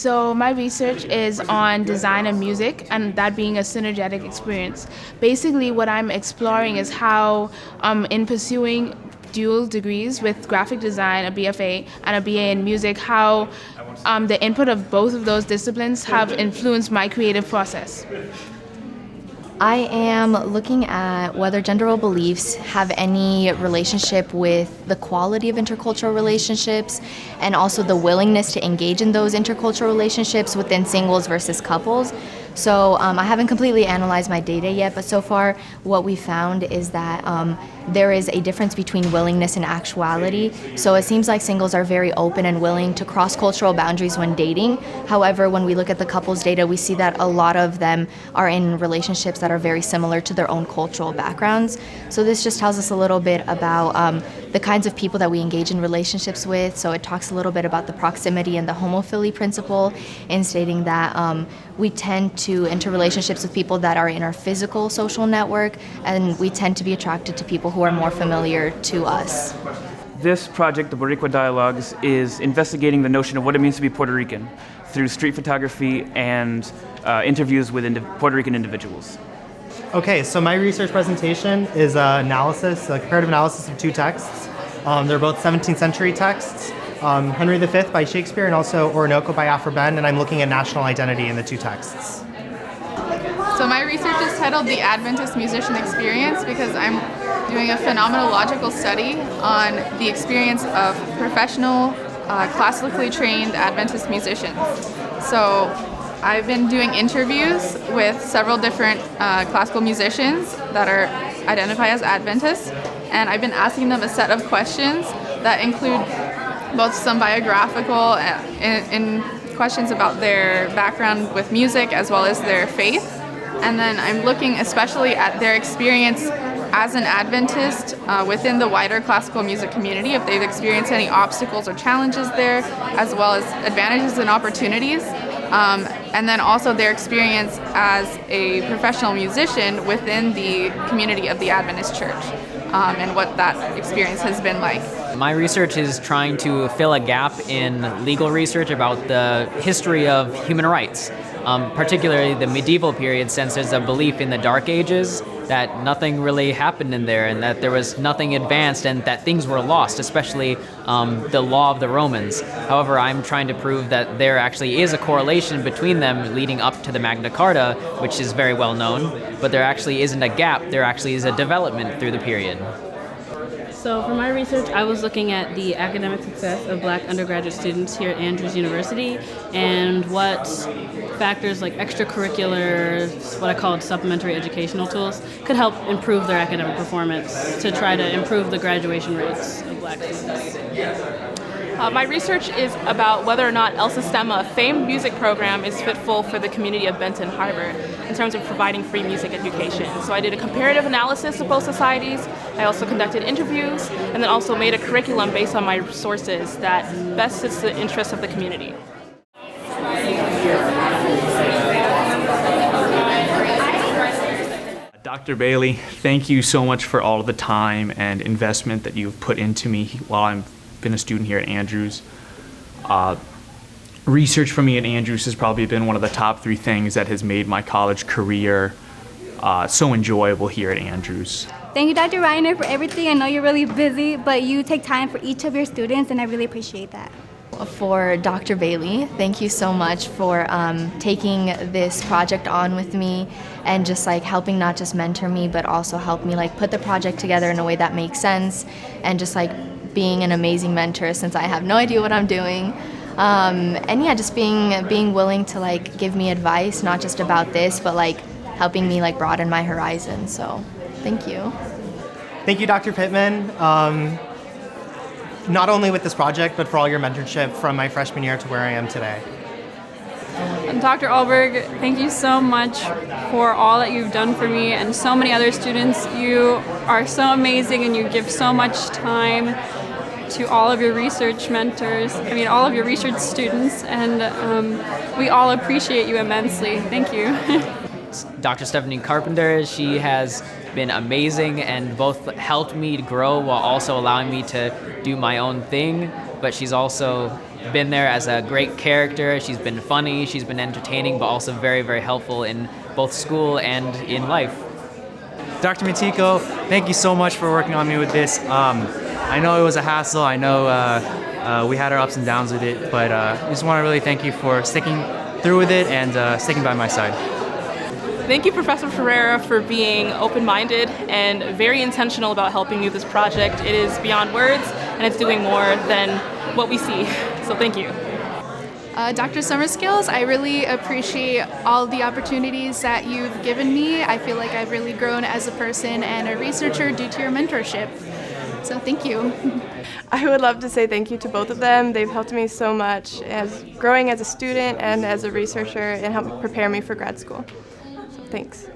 So my research is on design and music, and that being a synergetic experience. Basically, what I'm exploring is how, in pursuing dual degrees with graphic design, a BFA, and a BA in music, how the input of both of those disciplines have influenced my creative process. I am looking at whether gender role beliefs have any relationship with the quality of intercultural relationships and also the willingness to engage in those intercultural relationships within singles versus couples. So I haven't completely analyzed my data yet, but so far what we found is that there is a difference between willingness and actuality. So it seems like singles are very open and willing to cross cultural boundaries when dating. However, when we look at the couples data, we see that a lot of them are in relationships that are very similar to their own cultural backgrounds. So this just tells us a little bit about the kinds of people that we engage in relationships with. So it talks a little bit about the proximity and the homophily principle in stating that we tend to enter relationships with people that are in our physical social network, and we tend to be attracted to people who are more familiar to us. This project, the Boricua Dialogues, is investigating the notion of what it means to be Puerto Rican through street photography and interviews with Puerto Rican individuals. Okay, so my research presentation is a comparative analysis of two texts. They're both 17th century texts, Henry V by Shakespeare and also Orinoco by Aphra Behn, and I'm looking at national identity in the two texts. So my research is titled The Adventist Musician Experience because I'm doing a phenomenological study on the experience of professional, classically trained Adventist musicians. So I've been doing interviews with several different classical musicians that are identified as Adventists, and I've been asking them a set of questions that include both some biographical and questions about their background with music as well as their faith. And then I'm looking especially at their experience as an Adventist within the wider classical music community, if they've experienced any obstacles or challenges there, as well as advantages and opportunities. And then also their experience as a professional musician within the community of the Adventist Church, and what that experience has been like. My research is trying to fill a gap in legal research about the history of human rights, particularly the medieval period, since there's a belief in the Dark Ages that nothing really happened in there and that there was nothing advanced and that things were lost, especially the law of the Romans. However, I'm trying to prove that there actually is a correlation between them leading up to the Magna Carta, which is very well known, but there actually isn't a gap, there actually is a development through the period. So for my research, I was looking at the academic success of Black undergraduate students here at Andrews University and what factors like extracurricular, what I called supplementary educational tools, could help improve their academic performance to try to improve the graduation rates of Black students. My research is about whether or not El Sistema, a famed music program, is fitful for the community of Benton Harbor in terms of providing free music education. So I did a comparative analysis of both societies. I also conducted interviews and then also made a curriculum based on my sources that best fits the interests of the community. Dr. Bailey, thank you so much for all of the time and investment that you've put into me while I've been a student here at Andrews. Research for me at Andrews has probably been one of the top 3 things that has made my college career so enjoyable here at Andrews. Thank you, Dr. Reiner, for everything. I know you're really busy, but you take time for each of your students, and I really appreciate that. For Dr. Bailey, thank you so much for taking this project on with me and just like helping not just mentor me, but also help me like put the project together in a way that makes sense, and just like being an amazing mentor since I have no idea what I'm doing. And yeah, just being willing to like give me advice, not just about this, but like helping me like broaden my horizon. So thank you. Thank you, Dr. Pittman. Not only with this project, but for all your mentorship from my freshman year to where I am today. And Dr. Alberg, thank you so much for all that you've done for me and so many other students. You are so amazing and you give so much time to all of your research mentors, all of your research students, and we all appreciate you immensely. Thank you. Dr. Stephanie Carpenter, she has been amazing and both helped me to grow while also allowing me to do my own thing, but she's also been there as a great character. She's been funny, she's been entertaining, but also very, very helpful in both school and in life. Dr. Matiko, thank you so much for working on me with this. I know it was a hassle. I know we had our ups and downs with it, but I just want to really thank you for sticking through with it and sticking by my side. Thank you, Professor Ferreira, for being open-minded and very intentional about helping me with this project. It is beyond words, and it's doing more than what we see. So thank you. Dr. Summerskills, I really appreciate all the opportunities that you've given me. I feel like I've really grown as a person and a researcher due to your mentorship. So thank you. I would love to say thank you to both of them. They've helped me so much as growing as a student and as a researcher and helped prepare me for grad school. So thanks.